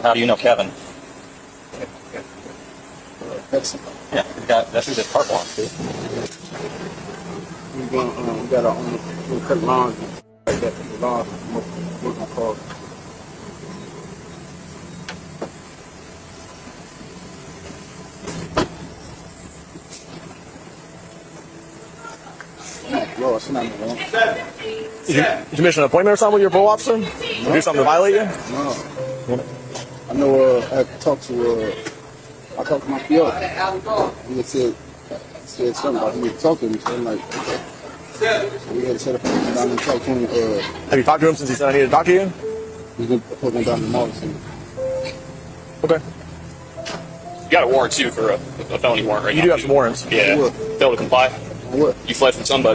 How do you know Kevin? That's Yeah, that's who this car belongs to. we got our own. We cut lawns like that. The lawns work on cars. Lord, it's not wrong. Did you miss an appointment or something with your parole officer? Did you do something to violate you? No. I know. I had to talk to. I talked to my PO. He said something about he was talking to me. So I'm like, okay. So we had to set up a down and talk to him. Have you talked to him since he said I needed to talk to you? He's gonna put me down tomorrow. So. Okay. You got a warrant too for a felony warrant, right? You do have some warrants. Yeah. What? Fail to comply. What? You fled from somebody.